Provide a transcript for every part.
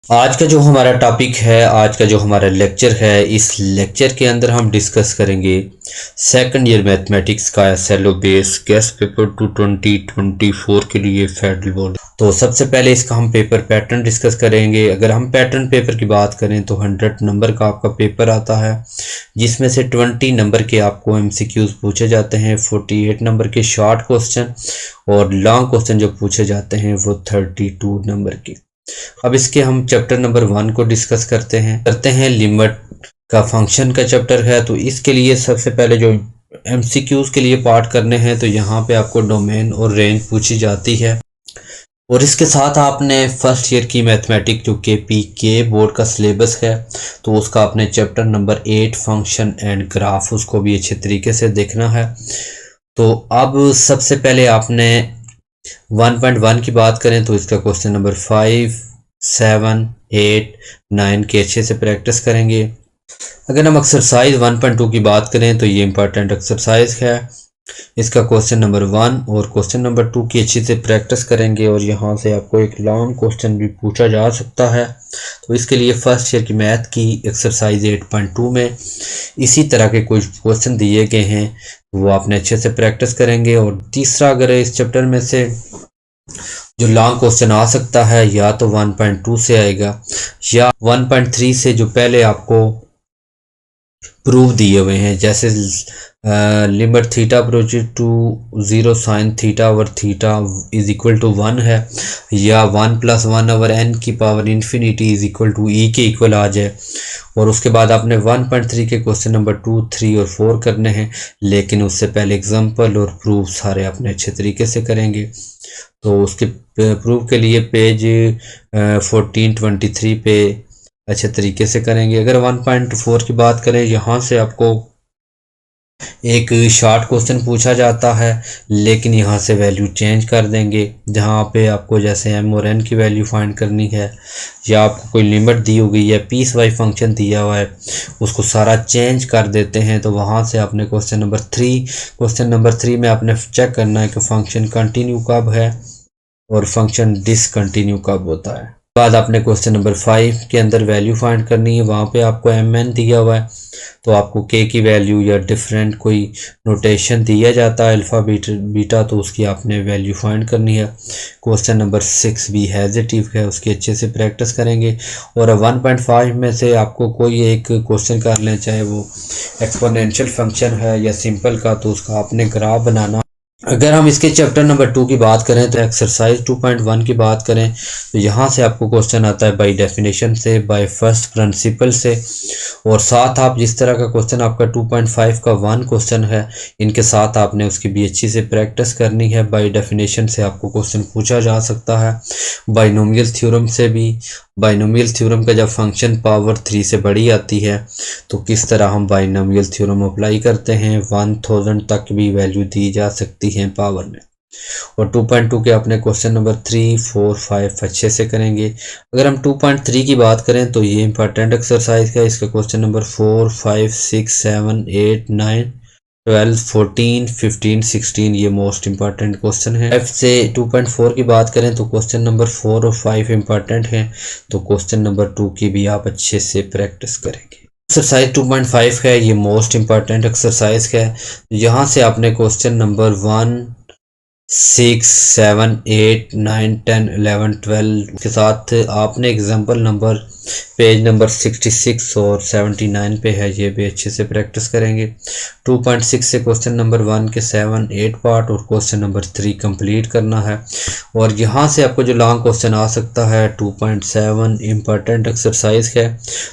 आज का जो हमारा टॉपिक है, आज का जो हमारा लेक्चर है, इस लेक्चर के अंदर हम डिस्कस करेंगे सेकंड ईयर मैथमेटिक्स का एसएलओ बेस गेस्ट पेपर 2024 के लिए फेडरल बोर्ड। तो सबसे पहले इसका हम पेपर पैटर्न डिस्कस करेंगे। अगर हम पैटर्न पेपर की बात करें तो 100 नंबर का आपका पेपर आता है, जिसमें से 20 नंबर के आपको एमसीक्यूज पूछे जाते हैं, 48 नंबर के शॉर्ट क्वेश्चन और लॉन्ग क्वेश्चन जो पूछे जाते हैं वो 32 नंबर के। अब इसके हम चैप्टर नंबर 1 को डिस्कस करते हैं लिमिट का फंक्शन का चैप्टर है। तो इसके लिए सबसे पहले जो एमसीक्यूज के लिए पार्ट करने हैं, तो यहाँ पे आपको डोमेन और रेंज पूछी जाती है और इसके साथ आपने फर्स्ट ईयर की मैथमेटिक्स जो के बोर्ड का सिलेबस है, तो उसका आपने chapter number 8 function and graph उसको भी अच्छे तरीके से देखना है। तो अब सबसे पहले आपने 1.1 की बात करें तो इसका क्वेश्चन नंबर 5, 7, 8, 9 के अच्छे से प्रैक्टिस करेंगे। अगर हम एक्सरसाइज 1.2 की बात करें तो ये इंपॉर्टेंट एक्सरसाइज है, इसका क्वेश्चन नंबर 1 और क्वेश्चन नंबर 2 की अच्छी से प्रैक्टिस करेंगे और यहाँ से आपको एक लॉन्ग क्वेश्चन भी पूछा जा सकता है। तो इसके लिए फर्स्ट ईयर की मैथ की एक्सरसाइज 8.2 में इसी तरह के कुछ क्वेश्चन दिए गए हैं, वो आपने अच्छे से प्रैक्टिस करेंगे। और तीसरा, अगर इस चैप्टर में से जो लॉन्ग क्वेश्चन आ सकता है या तो 1.2 से आएगा या 1.3 से, जो पहले आपको प्रूफ दिए हुए हैं, जैसे limit theta approaches to 0 sine theta over theta is equal to 1 है, या 1 + 1 ओवर n की power infinity is equal to e के इक्वल आ जाए। और उसके बाद आपने 1.3 के क्वेश्चन नंबर 2, 3 और 4 करने हैं, लेकिन उससे पहले एग्जांपल और प्रूफ सारे अपने अच्छे तरीके से करेंगे। तो उसके प्रूफ के लिए पेज 1423 पे अच्छे तरीके से करेंगे। अगर 1.4 की बात करें, यहाँ से आपको एक शॉर्ट क्वेश्चन पूछा जाता है, लेकिन यहाँ से वैल्यू चेंज कर देंगे, जहाँ पे आपको जैसे m और n की वैल्यू फाइंड करनी है, या आपको कोई लिमिट दी होगी या पीस वाई फंक्शन दिया हुआ है, उसको सारा चेंज कर देते हैं। तो वहाँ से आपने क्वेश्चन नंबर 3 में आपने चेक करना है कि फंक्शन कंटिन्यू कब है और फंक्शन डिसकंटिन्यू कब होता है। बाद आपने क्वेश्चन नंबर 5 के अंदर वैल्यू फाइंड करनी है, वहाँ पे आपको mn दिया हुआ है, तो आपको k की वैल्यू या डिफरेंट कोई नोटेशन दिया जाता है अल्फ़ा बीटा, तो उसकी आपने वैल्यू फाइंड करनी है। क्वेश्चन नंबर 6 भी हैजेटिव है, उसकी अच्छे से प्रैक्टिस करेंगे। और 1.5 में से आपको कोई एक क्वेश्चन कर लें, चाहे वो एक्सपोनेंशियल फंक्शन है या सिंपल का, तो उसका आपने ग्राफ बनाना। अगर हम इसके चैप्टर नंबर 2 की बात करें तो एक्सरसाइज 2.1 की बात करें, तो यहाँ से आपको क्वेश्चन आता है बाय डेफिनेशन से, बाय फर्स्ट प्रिंसिपल से, और साथ आप जिस तरह का क्वेश्चन आपका 2.5 का 1 क्वेश्चन है, इनके साथ आपने उसकी भी अच्छी से प्रैक्टिस करनी है। बाय डेफिनेशन से आपको क्वेश्चन पूछा जा सकता है, बाइनोमियल थ्योरम से भी। बाइनोमियल थ्योरम का जब फंक्शन पावर 3 से बड़ी आती है, तो किस तरह हम बाइनोमियल थ्योरम अप्लाई करते हैं, 1000 तक भी वैल्यू दी जा सकती है पावर में। और 2.2 के अपने क्वेश्चन नंबर 3, 4, 5 अच्छे से करेंगे। अगर हम 2.3 की बात करें तो ये इंपॉर्टेंट एक्सरसाइज है, इसका क्वेश्चन नंबर 4, 5, 6, 7, 8, 9, 12, 14, 15, 16 ये मोस्ट इंपॉर्टेंट क्वेश्चन है। 5 से 2.4 की बात करें तो क्वेश्चन नंबर 4 और 5 इंपॉर्टेंट हैं, तो क्वेश्चन नंबर 2 की भी आप अच्छे से प्रैक्टिस करेंगे। एक्सरसाइज 2.5 है, ये मोस्ट इंपॉर्टेंट एक्सरसाइज है। यहाँ से आपने क्वेश्चन नंबर 1, 6, 7, 8, 9, 10, 11, 12 के साथ आपने एग्जाम्पल नंबर पेज नंबर 66 और 79 पे है, ये भी अच्छे से प्रैक्टिस करेंगे। 2.6 से क्वेश्चन नंबर 1 के 7, 8 पार्ट और क्वेश्चन नंबर 3 कंप्लीट करना है। और यहाँ से आपको जो लॉन्ग क्वेश्चन आ सकता है 2.7 इम्पॉर्टेंट एक्सरसाइज है,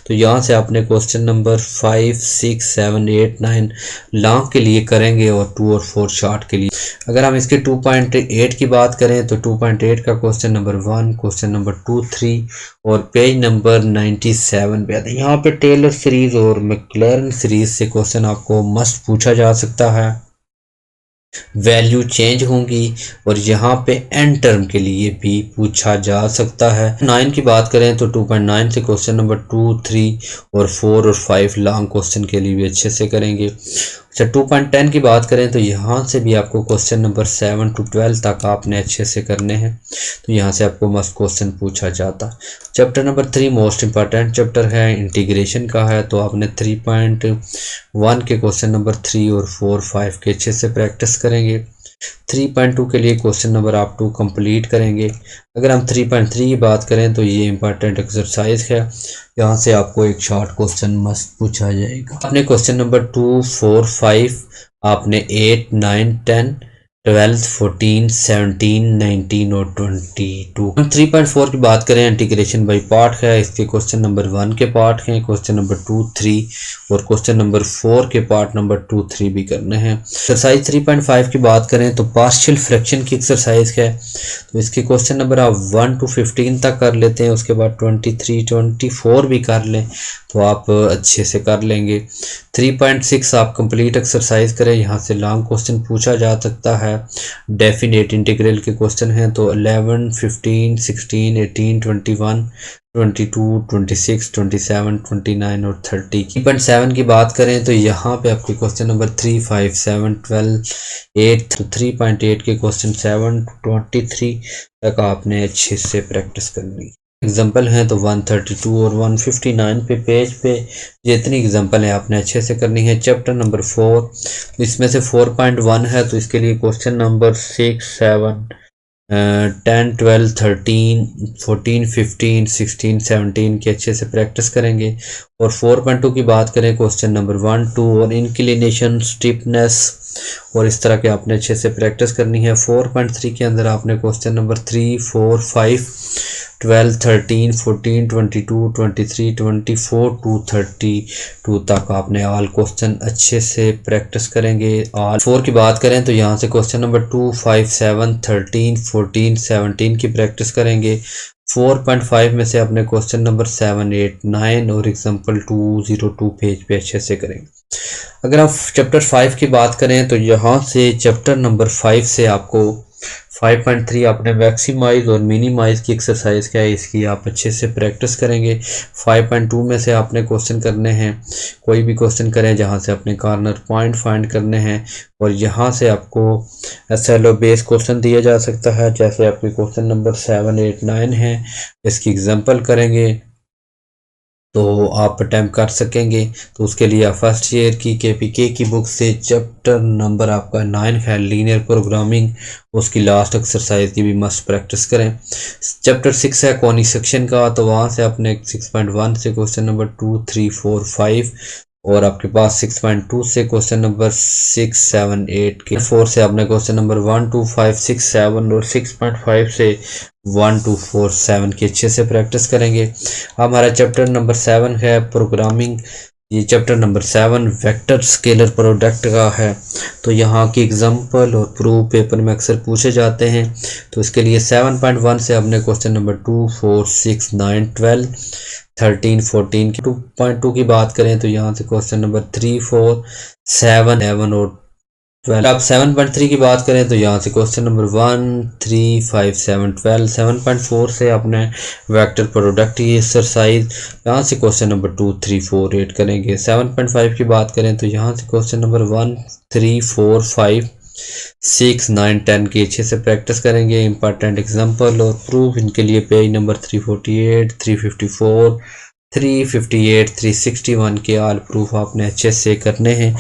तो यहाँ से आपने क्वेश्चन नंबर 5, 6, 7, 8, 9 लॉन्ग के लिए करेंगे और 2 और 4 शॉर्ट के लिए। अगर हम इसके 2.8 की बात करें तो 2.8 का क्वेश्चन नंबर 1, क्वेश्चन नंबर 2, 3 और पेज नंबर 97 पे आते हैं। यहाँ पे टेलर सीरीज और मैक्लैरन सीरीज से क्वेश्चन आपको मस्ट पूछा जा सकता है, वैल्यू चेंज होंगी, और यहाँ पे एन टर्म के लिए भी पूछा जा सकता है। 9 की बात करें तो 2.9 से क्वेश्चन नंबर 2, 3 और 4 और 5 लॉन्ग क्वेश्चन के लिए भी अच्छे से करेंगे। अच्छा 2.10 की बात करें तो यहाँ से भी आपको क्वेश्चन नंबर 7 to 12 तक आपने अच्छे से करने हैं, तो यहाँ से आपको मस्त क्वेश्चन पूछा जाता। Chapter number 3 most important chapter है, इंटीग्रेशन का है, तो आपने 3.1 के क्वेश्चन नंबर 3 और 4 5 के अच्छे से प्रैक्टिस करेंगे। 3.2 के लिए क्वेश्चन नंबर आप 2 कंप्लीट करेंगे। अगर हम 3.3 की बात करें तो ये इंपॉर्टेंट एक्सरसाइज है, यहाँ से आपको एक शॉर्ट क्वेश्चन मस्त पूछा जाएगा। आपने क्वेश्चन नंबर 2 4 5 आपने 8 9 10 12 14 17 19 और 22। हम 3.4 की बात करें, इंटीग्रेशन बाई पार्ट है, इसके क्वेश्चन नंबर 1 के पार्ट हैं, क्वेश्चन नंबर 2 3 और क्वेश्चन नंबर 4 के पार्ट नंबर 2 3 भी करने हैं। एक्सरसाइज 3.5 की बात करें तो पार्शियल फ्रैक्शन की एक्सरसाइज है, तो इसके क्वेश्चन नंबर आप 1 to 15 तक कर लेते हैं, उसके बाद 23 24 भी कर लें तो आप अच्छे से कर लेंगे। 3.6 आप कंप्लीट एक्सरसाइज करें, यहाँ से लॉन्ग क्वेश्चन पूछा जा सकता है, डेफिनेट इंटीग्रल के क्वेश्चन हैं, तो 11 15 16 18 21 22 26 27 29 और 30। 3.7 की बात करें तो यहाँ पे आपके क्वेश्चन नंबर 3 5 7 12 8, तो 3.8 के क्वेश्चन 7 to 23 तक आपने अच्छे से प्रैक्टिस करनी। एग्जाम्पल हैं तो 132 और 159 पे पेज पे जितनी एग्जाम्पल है आपने अच्छे से करनी है। चैप्टर नंबर 4 इसमें से 4.1 है, तो इसके लिए क्वेश्चन नंबर 6 7 10 12 13 14 15 16 17 की अच्छे से प्रैक्टिस करेंगे। और 4.2 की बात करें, क्वेश्चन नंबर 1 2 और इंक्लिनेशन स्टिफनेस और इस तरह के आपने अच्छे से प्रैक्टिस करनी है। 4.3 के अंदर आपने क्वेश्चन नंबर 3 4 5 12 13 14 22 23 24 to 32 तक आपने ऑल क्वेश्चन अच्छे से प्रैक्टिस करेंगे। ऑल 4 की बात करें तो यहाँ से क्वेश्चन नंबर 2 5 7 13 14 17 की प्रैक्टिस करेंगे। 4.5 में से अपने क्वेश्चन नंबर 7 8 9 और एग्जाम्पल 202 पेज पे अच्छे से करेंगे। अगर आप चैप्टर 5 की बात करें तो यहाँ से चैप्टर नंबर 5 से आपको 5.3 आपने मैक्सिमाइज और मिनिमाइज की एक्सरसाइज क्या है इसकी आप अच्छे से प्रैक्टिस करेंगे। 5.2 में से आपने क्वेश्चन करने हैं, कोई भी क्वेश्चन करें जहां से अपने कॉर्नर पॉइंट फाइंड करने हैं, और यहाँ से आपको SLO बेस क्वेश्चन दिया जा सकता है, जैसे आपके क्वेश्चन नंबर 7 8 9 है, इसकी एग्जाम्पल करेंगे तो आप अटैम्प्ट कर सकेंगे। तो उसके लिए आप फर्स्ट ईयर की KPK की बुक से चैप्टर नंबर आपका 9 है लीनियर प्रोग्रामिंग, उसकी लास्ट एक्सरसाइज की भी मस्ट प्रैक्टिस करें। चैप्टर 6 है कॉनिक सेक्शन का, तो वहाँ से आपने 6.1 से क्वेश्चन नंबर 2 3 4 5 और आपके पास 6.2 से क्वेश्चन नंबर 6 7 8 के 4 से आपने क्वेश्चन नंबर 1 2 5 6 7 और 6.5 से 1 2 4 7 की अच्छे से प्रैक्टिस करेंगे। हमारा चैप्टर नंबर 7 है प्रोग्रामिंग, ये chapter number 7 vector scalar product का है, तो यहाँ की एग्जांपल और प्रूफ पेपर में अक्सर पूछे जाते हैं। तो इसके लिए 7.1 से हमने क्वेश्चन नंबर 2 4 6 9 12 13 14 की 2.2 की बात करें तो यहाँ से क्वेश्चन नंबर 3 4 7 11 और 12। आप 7.3 की बात करें तो यहाँ से क्वेश्चन नंबर 1 3 5 7 12। 7.4 से आपने वेक्टर प्रोडक्ट की एक्सरसाइज, यहाँ से क्वेश्चन नंबर 2 3 4 8 करेंगे। 7.5 की बात करें तो यहाँ से क्वेश्चन नंबर 1 3 4 5 6 9 10 की अच्छे से प्रैक्टिस करेंगे। इंपॉर्टेंट एग्जांपल और प्रूफ इनके लिए पेज नंबर 348 354 358 361 के ऑल प्रूफ आपने अच्छे से करने हैं।